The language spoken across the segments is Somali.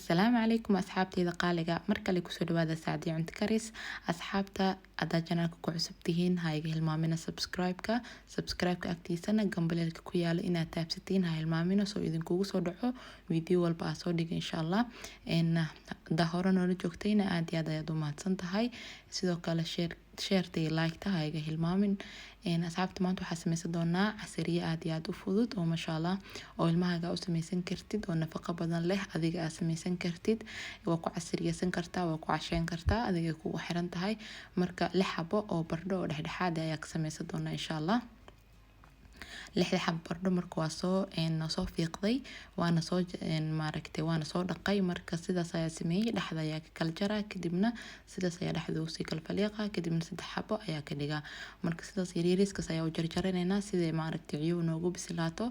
السلام عليكم أصحابتي قالقة مركلي كسو دوادا ساعدي عند كاريس أصحابتا أدا جنالك كعسبتهين هاي المامينا سبسكرايبك أكتيسانا قنبليلك كويالا إنا تابستين هاي المامينا سو إذن كوغو سو دعو فيديو والباسو ديك إن شاء الله إن دهورا نولو جوكتين آدي آدا يادو ماتسانتا هاي سيدو كالا sheertay like-ta ha iga hilmaamin asxaabta maanta waxaa sameysan doonaa casariye aad iyo aad u fudud oo masha Allah oo ilmahaaga u sameysan kartid oo nafaqo badan leh adiga aad sameysan kartid waa ku casariyeysan kartaa waa ku casheyn kartaa adiga kugu xiran tahay marka 6 xabo oo bardho oo dhexdhexaad ah ayaa ka sameysan doonaa insha Allah 6 xabo bardho marka waa soo fiiqday waana soo maaragtay waana soo dhaqay marka sidaas ayaa sameeyay dhaxda ayaa ka kala jaraa kadibna sidaas ayaa dhaxda u sii kala faliiqa kadibna 3 xabo ayaa ka dhigaa marka sidaas yariiskaas ayaa u jarjaraynaa sidee maaragtay ciyo noogu bislaato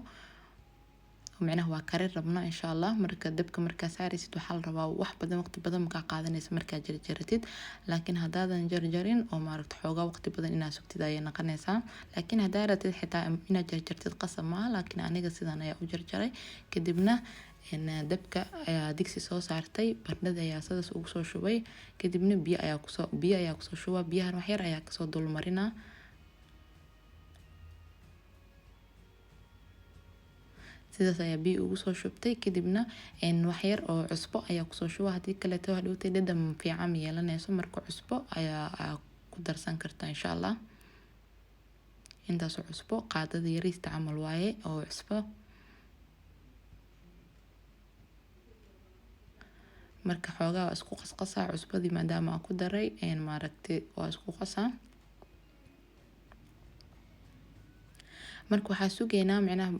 ومعناه وكرر ربنا إن شاء الله مركز دبك مركز ساري ست وحال ربا وحبة وقت بدن مكا قادنيس مركز جرجرتيد لكن هذا جرجرين أو ماركت حوجا وقت بدن إنا سكت دايا نقنيسا لكن هذا رتد حتى إنا جرجرتيد قسم ما لكن أنا قصيد أنا يا جرجري كدبنا إن دبك ديكسي صوص عرتي برند يا سادس وقصو شوي كدبنا بيا يا قصو شوي بيا وحير يا قصو دول مرينا sidaas ayaa biyo ugu soo shubtay kadibna wax yar oo cusbo ayaa ku soo shubaa hadii kale taa hadhowtay dhadhan fiican yeelanayso marka cusbo ayaa ku darsan kartaa insha Allah intaas cusbo qaadada yariista camal waaye oo cusbo marka xoogaa isku qasqasa cusbadii maadaama aan ku daray maaragtay waa isku qasaa marka waxaa sugeynaa macnaha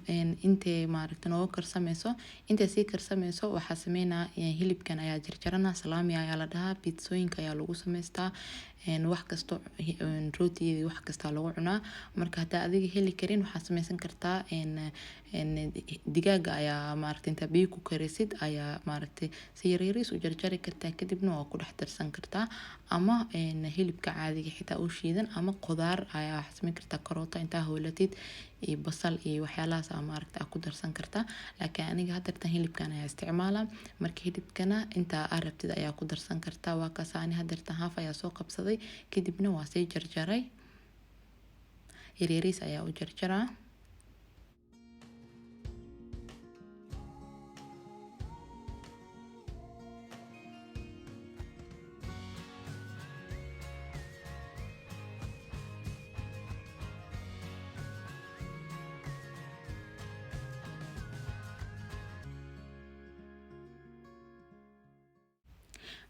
intee maaragtay noo karsameyso intee sii karsameyso waxaa sameynaa hilibkan ayaa jarjarana salaami ayaa la dhahaa pizzooyinka ayaa lagu sameystaa wax kasto rootiyada wax kasta lagu cunaa marka hadaa adiga heli karin waxaa sameysan kartaa digaaga ayaa maaragtay inta biyo ku karisid ayaa maaragtay si yariis u jarjari kartaa kadibna waa ku dhex darsan kartaa ama hilibka caadiga xitaa u shiidan ama qudaar ayaa sameyn kartaa karoota inta hawlatid iyo basal iyo waxyaalahaas maaragtay ku darsan kartaa laakiin aniga hadartan hilibkan ayaa isticmaala marka hilibkana inta aad rabtid ayaa ku darsan kartaa waa kaas ani hadartan haaf ayaa soo qabsaday kadibna waa sii jarjaray yariis ayaa u jarjaraa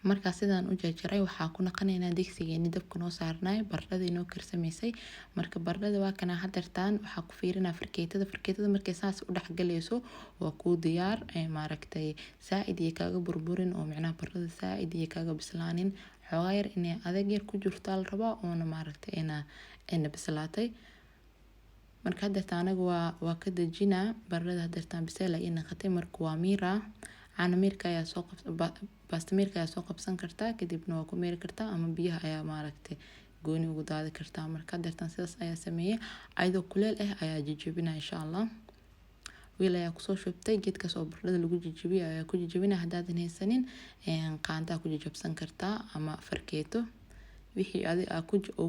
marka sidaan u jarjaray waxaa ku naqanaynaa digsigeeni dabka noo saarnay bardhada inoo karsamaysay marka bardhada waa kana hadartaan waxaa ku fiirinaa farkeetada markay saas u dhaxgalayso waa ku diyaar maaragtay saaid iyo kaaga burburin oo macnaha bardhada saaid iyo kaaga bislaanin xoogaa yar inay adag yar ku jirto la rabaa oo maaragtay ina bislaatay marka hadartaan anaga waa ka dajinaa bardhada hadartaan biseel ay naqatay marka waa miira ana mirka ayaa soo basta mirka ayaa soo qabsan kartaa kadibna waa ku meeri kartaa ama biyaha ayaa maaragtay gooni ugu daadi kartaa marka dartan sidaas ayaa sameeyay ayadoo kuleel ah ayaa jijibina insha Allah wiil ayaa ku soo shubtay geedkaas oo bardhada lagu jijibiyo ayaa ku jijibina hadaadan haysanin qaanda ku jijabsan kartaa ama farkeeto wixii adiga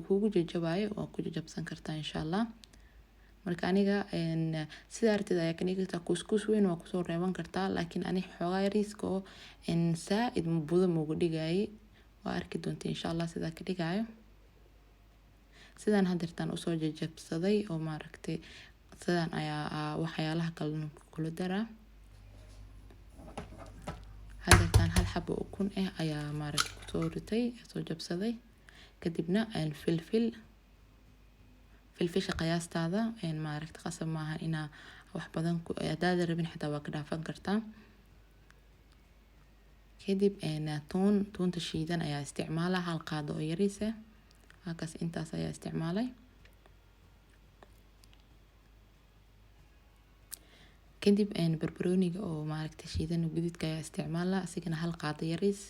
kugu jijabayo waa ku jijabsan kartaa insha Allah marka aniga sida artida ayaa kan igta kuskus weyn waa kusoo reeban kartaa laakiin ani xoogaa yariiska oo saaid budo ugu dhigay waa arki doontaa insha Allah sida ka dhigayo sidaan hadartan usoo jajabsaday oo maaragtay sidaan ayaa waxyaalaha kala dara hadartan hal xabo ukun ayaa maaragtay kusoo ritay soo jabsaday kadibna filfisha qiyaastaada maaragtay qasab maaha ina wax badan hadaad rabin xitaa waa ka dhaafan kartaa kadib toonta shiidan ayaa isticmaala hal qaado oo yariis ah halkaas intaas ayaa isticmaalay kadib barbarooniga oo maaragtay shiidan gudidka ayaa isticmaala asigana hal qaado yariis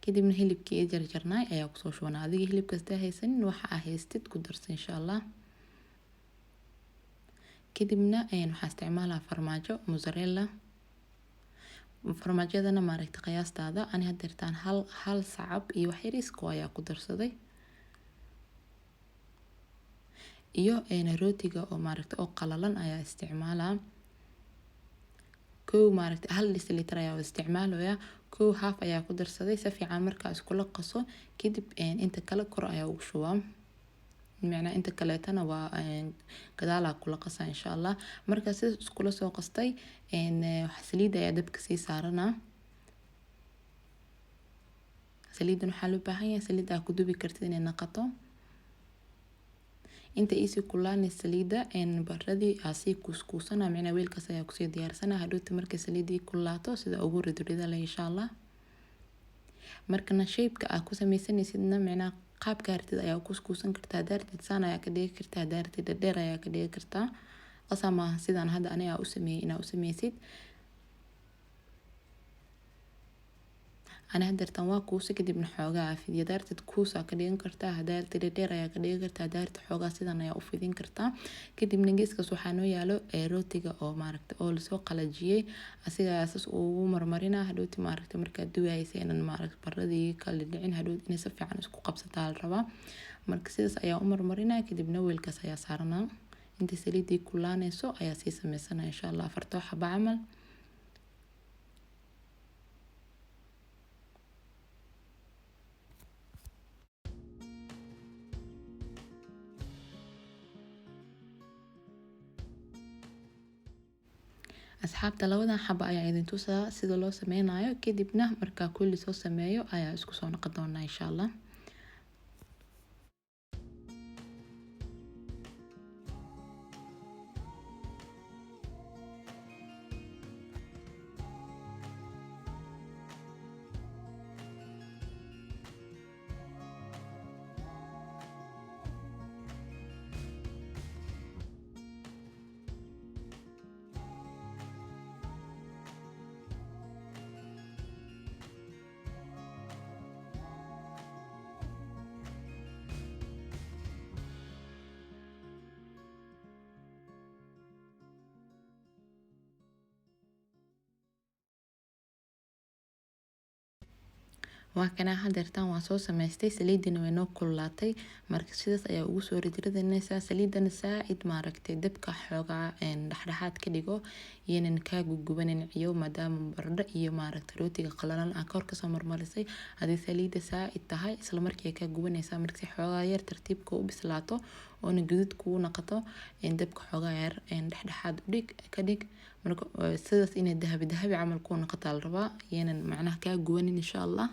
kadibna hilibkii jarjarnay ayaa ku soo shubnaa adiga hilib kasta haysanin waxa aad haystid ku darsan insha Allah kadibna waxaan isticmaalaa farmaajo mozzarella farmaajadana maaragtay qiyaastaada ani hadeertaan hal sacab iyo wax yariis ku ayaa ku darsaday iyo rootiga oo maaragtay oo qalalan ayaa isticmaalaa kow maaragtay hal litir ayaa isticmaalaya kow half ayaa ku darsaday si fiican markaa iskula qaso kadib inta kale kor ayaa ugu shubaa macna inta kaleetana waa gadaal kula qasaa insha Allah marka sidaas iskula soo qastay saliid ayaa dabka sii saarana saliidan waxaa loo baahan yahay saliid aad ku dubi kartid inay naqato inta isi kulaani saliida baradii asi kuskusana macna weelkaas ayaa kusii diyaarsana hadhooti markay saliidii kulaato sida ugu ridrida la insha Allah markana shape-ka aad ku samaysanaysidna macna qaabka artid ayaa kuskuusan kartaa daartid saan ayaa ka dhigi kartaa daartid dheer ayaa ka dhigi kartaa qasama sidaan hadda aniga u sameeyay inaa u sameysid ana hadeertan waa kuusa kadibna xoogaa fidiyo daartid kuusa ka dhigan kartaa daartid dheer ayaa ka dhigi kartaa daartid xoogaa sidan ayaa u fidin kartaa kadibna geeskaas waxaa noo yaalo rootiga oo maaragtay oo lasoo qalajiyay asiga asaas ugu marmarina hadhooti maaragtay markaa duwaysa inaan maaragtay baradii kala dhicin hadhooti inay si fiican isku qabsataa la rabaa marka sidaas ayaa u marmarina kadibna weelkaas ayaa saarana inta saliidii kulaanayso ayaa sii sameysana insha Allah 4 xabo camal asxaabta labadan xabo ayaa idin tusaa sida loo sameynayo kadibna marka kulli soo sameeyo ayaa isku soo noqon doona insha Allah waa kana hadeertan waa soo sameystay saliidina way noo kululaatay marka sidaas ayaa ugu soo ridridinaysa saliidana saaid maaragtay dabka xoogaa dhaxdhaxaad ka dhigo yeenan ka gugubanin ciyo maadaama baradho iyo maaragtay rootiga qalalan aan kor ka soo marmarisay hadii saliida saaid tahay isla markii ka gubanaysa markii xoogaa yar tartiibka u bislaato oo guduud ku noqoto dabka xoogaa yar dhaxdhaxaad u dhig ka dhig marka sidaas inay dahabi camal ku noqoto la rabaa yeenan macnaha ka gubanin insha Allah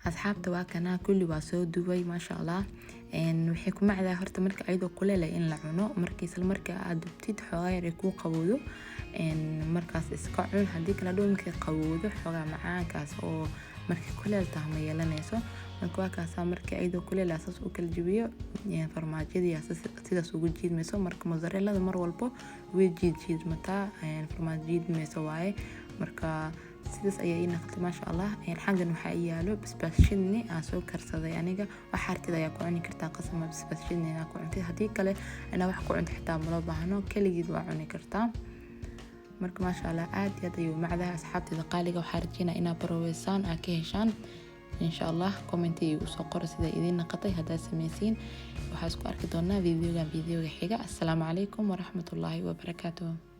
asxaabta waa kana kulli waa soo duway ma sha Allah waxay ku macdaa horta marka ayadoo kuleel in la cuno markii isla markaa aad dubtid xoogaa yar ku qabowdo markaas iska cun hadii kala dhoonkii qabowdo xoogaa macaankaas oo markii kuleel tahay ma yeelanayso marka waa kaas markii ayadoo kuleel asaas u kala jabiyo farmaajadii sidaas ugu jiidmayso marka mozzarella mar walbo way jiidmataa farmaajadiisa waaye marka sidaas ayay noqotay ma sha Allah xagan waxa yaalo basbaas shidni aan soo karsaday aniga waxa artida ayaa ku cuni kartaa qasama basbaas shidni aan ku cuntay hadii kale ana wax ku cunto xitaa ma loo baahno kaligeed waa cuni kartaa marka ma sha Allah aad iyo aad ayuu macdaha asxaabtida qaaliga waxa rajayna inaa baroweysan ka heshaan insha allah commenti igu soo qoro sida idin naqatay haddaad sameysiin. waxaan isku arki doonaa videoga xiga. assalaamu calaykum waraxmatullaahi wabarakaatuh.